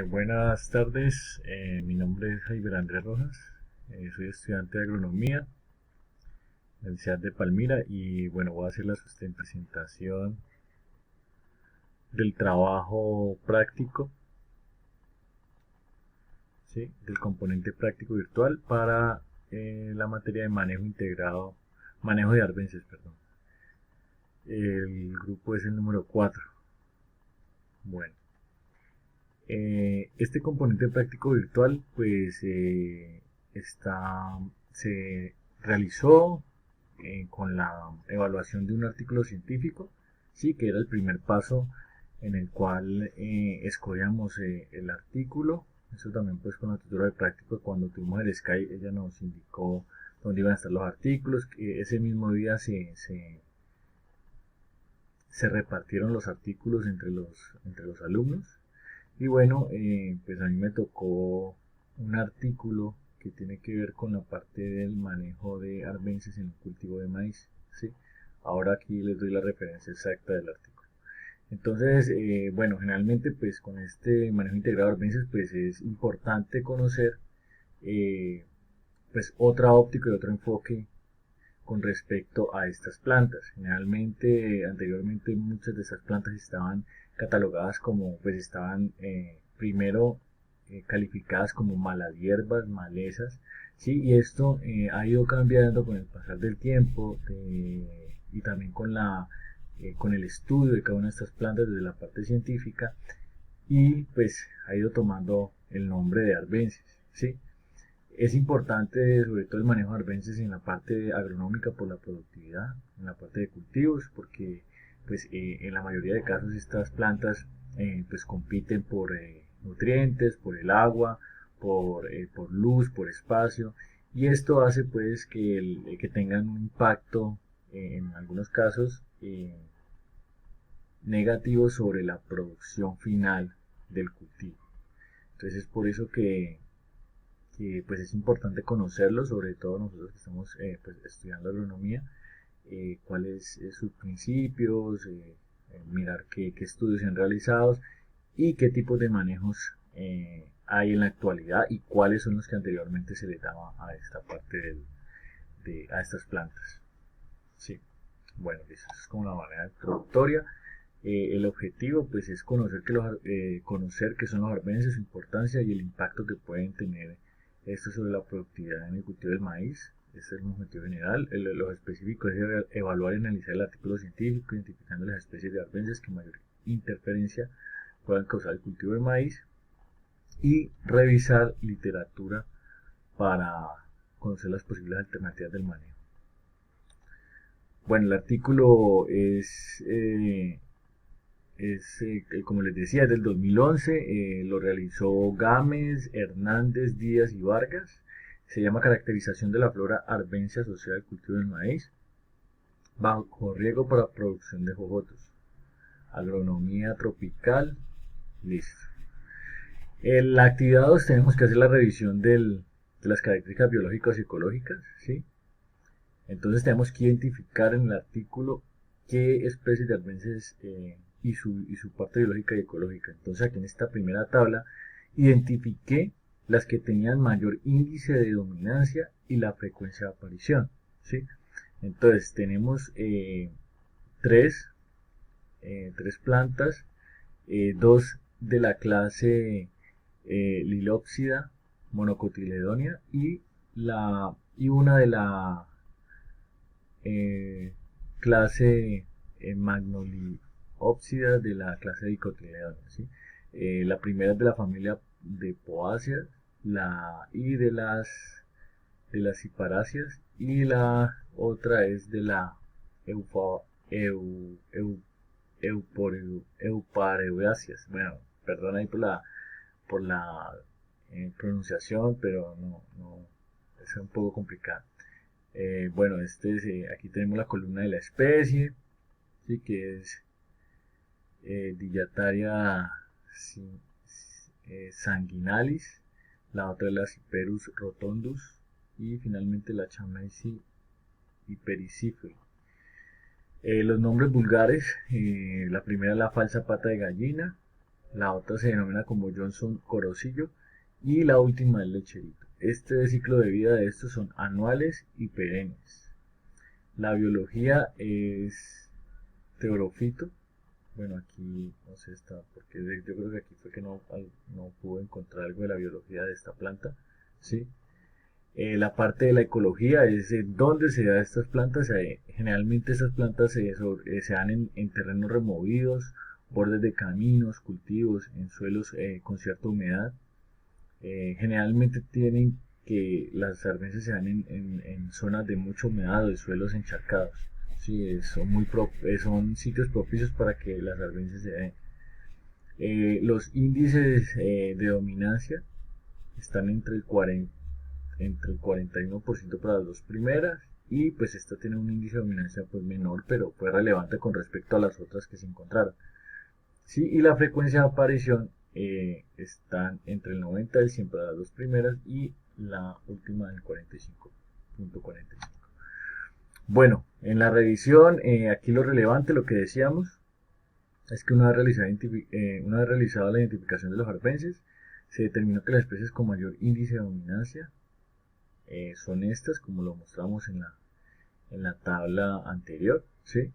Buenas tardes, mi nombre es Javier Andrés Rojas, soy estudiante de agronomía en la Universidad de Palmira y bueno, voy a hacer la presentación del trabajo práctico, ¿sí? Del componente práctico virtual para la materia de manejo integrado, manejo de arbences, perdón. El grupo es el número 4. Bueno, este componente práctico virtual pues está, se realizó con la evaluación de un artículo científico, sí, que era el primer paso en el cual escogíamos el artículo. Eso también pues con la tutora de práctico, cuando tuvimos el Sky, ella nos indicó dónde iban a estar los artículos. Ese mismo día se repartieron los artículos entre los alumnos. Y bueno, pues a mí me tocó un artículo que tiene que ver con la parte del manejo de arbences en el cultivo de maíz, ¿sí? Ahora aquí les doy la referencia exacta del artículo. Entonces, bueno, generalmente pues con este manejo integrado de arbences pues es importante conocer eh, pues otra óptica y otro enfoque con respecto a estas plantas. Generalmente, anteriormente muchas de estas plantas estaban catalogadas como, pues estaban primero calificadas como maladierbas, malezas, ¿sí? Y esto ha ido cambiando con el pasar del tiempo y también con el estudio de cada una de estas plantas desde la parte científica y pues ha ido tomando el nombre de arbences, ¿sí? Es importante sobre todo el manejo de arbences en la parte agronómica por la productividad, en la parte de cultivos, porque pues en la mayoría de casos estas plantas pues compiten por nutrientes, por el agua, por luz, por espacio, y esto hace pues que tengan un impacto en algunos casos negativo sobre la producción final del cultivo. Entonces es por eso que pues es importante conocerlo, sobre todo nosotros que estamos pues, estudiando agronomía, cuáles sus principios, mirar qué estudios se han realizado y qué tipos de manejos hay en la actualidad y cuáles son los que anteriormente se le daba a esta parte a estas plantas. Sí, bueno, eso es como la manera introductoria. El objetivo pues es conocer qué son los arbences, su importancia y el impacto que pueden tener esto sobre la productividad en el cultivo del maíz. Este es el objetivo general. Lo específico es evaluar y analizar el artículo científico, identificando las especies de arbences que mayor interferencia puedan causar el cultivo del maíz y revisar literatura para conocer las posibles alternativas del manejo. Bueno, el artículo como les decía, es del 2011, lo realizó Gámez, Hernández, Díaz y Vargas. Se llama Caracterización de la flora arbense asociada al cultivo del maíz, bajo riego para producción de jojotos. Agronomía tropical, listo. En la actividad 2 tenemos que hacer la revisión de las características biológicas y ecológicas, ¿sí? Entonces tenemos que identificar en el artículo qué especies de arbences y su parte biológica y ecológica. Entonces aquí en esta primera tabla identifiqué las que tenían mayor índice de dominancia y la frecuencia de aparición, ¿sí? Entonces tenemos tres, tres plantas, dos de la clase Lilopsida monocotiledonia y una de la eh, clase Magnoliopsida de la clase Dicotyledonea, ¿sí? La primera es de la familia de Poaceae y de las Ciparáceas y la otra es de la Eupa, eu, eu, Eupareuaceae. Bueno, perdón ahí por la pronunciación, pero no, es un poco complicado. Bueno, aquí tenemos la columna de la especie, ¿sí? Que es Dillataria sanguinalis, la otra es la Cyperus rotundus y finalmente la Chamaecy hypericiphylla. Los nombres vulgares, la primera es la falsa pata de gallina, la otra se denomina como Johnson Corosillo y la última es Lecherito. Este ciclo de vida de estos son anuales y perennes. La biología es teorofito. Bueno, aquí no sé está, porque yo creo que aquí fue que no pude encontrar algo de la biología de esta planta, ¿sí? La parte de la ecología es dónde se dan estas plantas. Generalmente estas plantas se dan en terrenos removidos, bordes de caminos, cultivos, en suelos con cierta humedad. Generalmente tienen que las arbences se dan en zonas de mucha humedad o de suelos encharcados. Sí, son sitios propicios para que las arbences se den. Los índices de dominancia están entre el 41% para las dos primeras y pues esta tiene un índice de dominancia pues menor, pero fue relevante con respecto a las otras que se encontraron. Sí, y la frecuencia de aparición están entre el 90 y el 100 para las dos primeras y la última del 45.45. Bueno, en la revisión, aquí lo relevante, lo que decíamos, es que una vez realizada la identificación de los arbences, se determinó que las especies con mayor índice de dominancia son estas, como lo mostramos en la tabla anterior, ¿sí?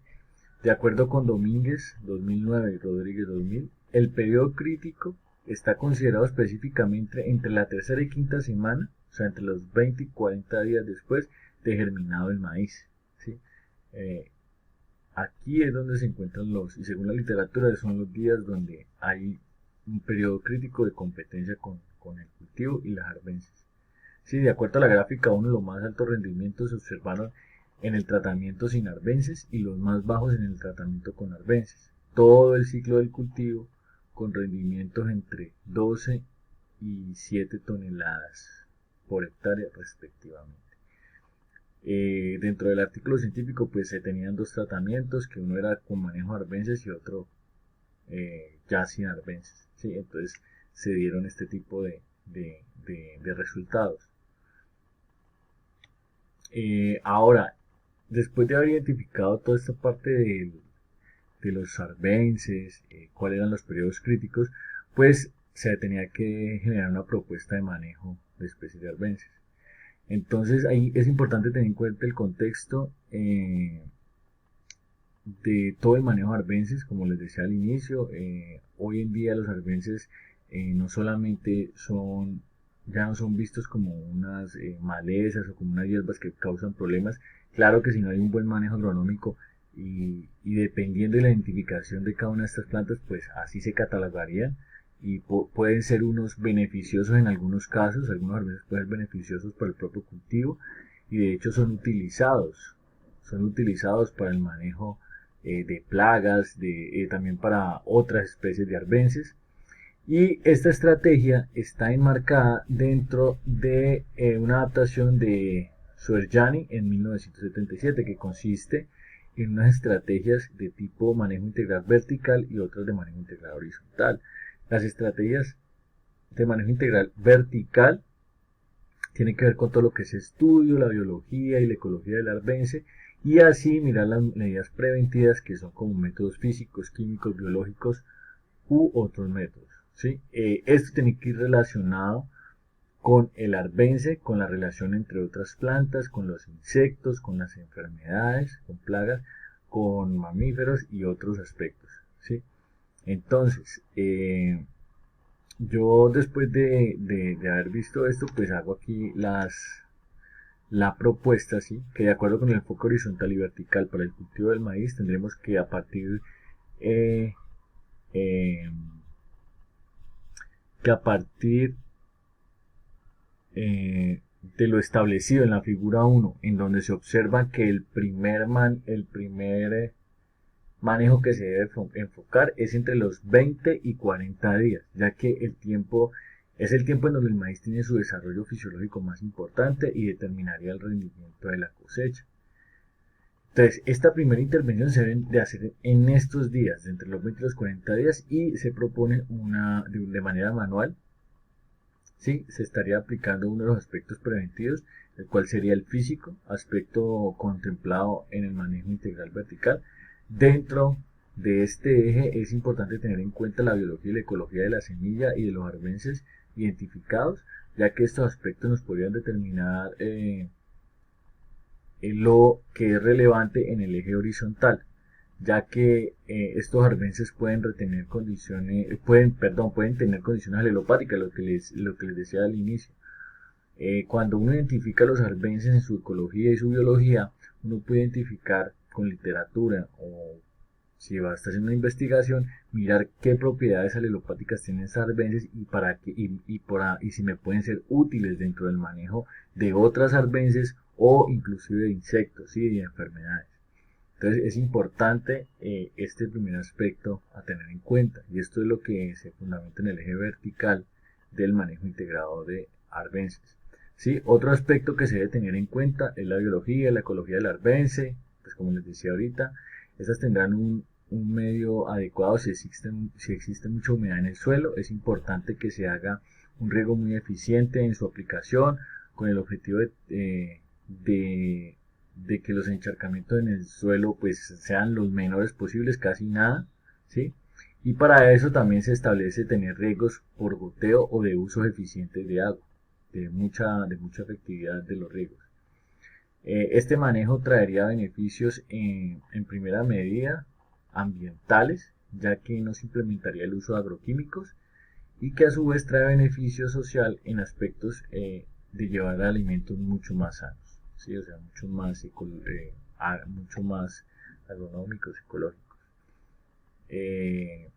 De acuerdo con Domínguez 2009 y Rodríguez 2000, el periodo crítico está considerado específicamente entre la tercera y quinta semana, o sea, entre los 20 y 40 días después de germinado el maíz, ¿sí? Aquí es donde se encuentran y según la literatura, son los días donde hay un periodo crítico de competencia con el cultivo y las arbences. Sí, de acuerdo a la gráfica 1, los más altos rendimientos se observaron en el tratamiento sin arbences y los más bajos en el tratamiento con arbences. Todo el ciclo del cultivo con rendimientos entre 12 y 7 toneladas por hectárea respectivamente. Dentro del artículo científico pues se tenían dos tratamientos, que uno era con manejo de arbences y otro ya sin arbences. ¿Sí? Entonces se dieron este tipo de resultados. Ahora, después de haber identificado toda esta parte de los arbences, cuáles eran los periodos críticos, pues se tenía que generar una propuesta de manejo de especies de arbences. Entonces ahí es importante tener en cuenta el contexto de todo el manejo de arbences, como les decía al inicio. Hoy en día los arbences no solamente ya no son vistos como unas malezas o como unas hierbas que causan problemas. Claro que si no hay un buen manejo agronómico y dependiendo de la identificación de cada una de estas plantas, pues así se catalogarían y pueden ser unos beneficiosos en algunos casos. Algunos arbences pueden ser beneficiosos para el propio cultivo y de hecho son utilizados para el manejo de plagas, también para otras especies de arbences. Y esta estrategia está enmarcada dentro de una adaptación de Suerjani en 1977, que consiste en unas estrategias de tipo manejo integral vertical y otras de manejo integral horizontal. Las estrategias de manejo integral vertical tienen que ver con todo lo que es estudio, la biología y la ecología del arbense, y así mirar las medidas preventivas, que son como métodos físicos, químicos, biológicos u otros métodos. ¿Sí? Esto tiene que ir relacionado con el arbense, con la relación entre otras plantas, con los insectos, con las enfermedades, con plagas, con mamíferos y otros aspectos. ¿Sí? Entonces, yo después de haber visto esto, pues hago aquí la propuesta, ¿sí? Que de acuerdo con el enfoque horizontal y vertical para el cultivo del maíz, tendremos que a partir eh, eh, que a partir de lo establecido en la figura 1, en donde se observa que el primer manejo que se debe enfocar es entre los 20 y 40 días, ya que es el tiempo en donde el maíz tiene su desarrollo fisiológico más importante y determinaría el rendimiento de la cosecha. Entonces, esta primera intervención se debe de hacer en estos días, de entre los 20 y los 40 días, y se propone de manera manual. Sí, se estaría aplicando uno de los aspectos preventivos, el cual sería el físico, aspecto contemplado en el manejo integral vertical, dentro de este eje es importante tener en cuenta la biología y la ecología de la semilla y de los arbences identificados, ya que estos aspectos nos podrían determinar lo que es relevante en el eje horizontal, ya que estos arbences pueden retener condiciones, pueden tener condiciones alelopáticas, lo que les decía al inicio. Cuando uno identifica los arbences en su ecología y su biología, uno puede identificar con literatura o si va a estar haciendo una investigación, mirar qué propiedades alelopáticas tienen esas arbences y para qué, y si me pueden ser útiles dentro del manejo de otras arbences o inclusive de insectos, ¿sí? Y de enfermedades. Entonces es importante este primer aspecto a tener en cuenta, y esto es lo que se fundamenta en el eje vertical del manejo integrado de arbences. ¿Sí? Otro aspecto que se debe tener en cuenta es la biología, la ecología del arbence, pues como les decía ahorita, estas tendrán un medio adecuado si existe mucha humedad en el suelo. Es importante que se haga un riego muy eficiente en su aplicación con el objetivo de de que los encharcamientos en el suelo pues sean los menores posibles, casi nada, ¿sí? Y para eso también se establece tener riegos por goteo o de usos eficientes de agua, de mucha efectividad de los riegos. Este manejo traería beneficios en primera medida ambientales, ya que no se implementaría el uso de agroquímicos y que a su vez trae beneficio social en aspectos de llevar alimentos mucho más sanos, ¿sí? O sea, mucho más agronómicos, ecológicos. Eh,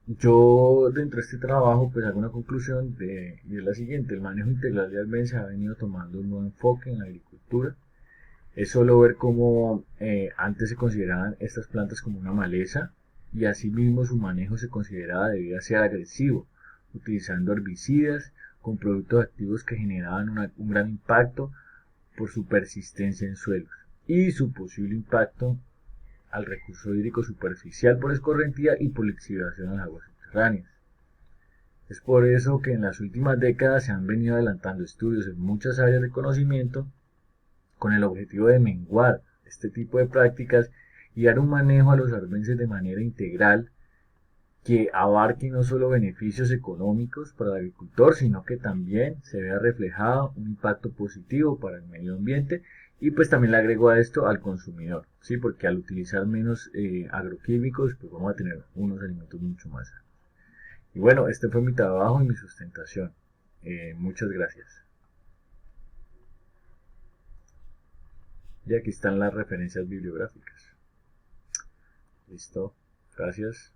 yo dentro de este trabajo pues hago una conclusión y es la siguiente: el manejo integral de albences ha venido tomando un nuevo enfoque en la agricultura. Es solo ver cómo antes se consideraban estas plantas como una maleza y asimismo su manejo se consideraba debía ser agresivo, utilizando herbicidas con productos activos que generaban un gran impacto por su persistencia en suelos y su posible impacto al recurso hídrico superficial por escorrentía y por lixiviación en las aguas subterráneas. Es por eso que en las últimas décadas se han venido adelantando estudios en muchas áreas de conocimiento con el objetivo de menguar este tipo de prácticas y dar un manejo a los arbences de manera integral que abarque no solo beneficios económicos para el agricultor, sino que también se vea reflejado un impacto positivo para el medio ambiente y pues también le agrego a esto al consumidor, ¿sí? Porque al utilizar menos agroquímicos, pues vamos a tener unos alimentos mucho más sanos. Y bueno, este fue mi trabajo y mi sustentación. Muchas gracias. Y aquí están las referencias bibliográficas. Listo. Gracias.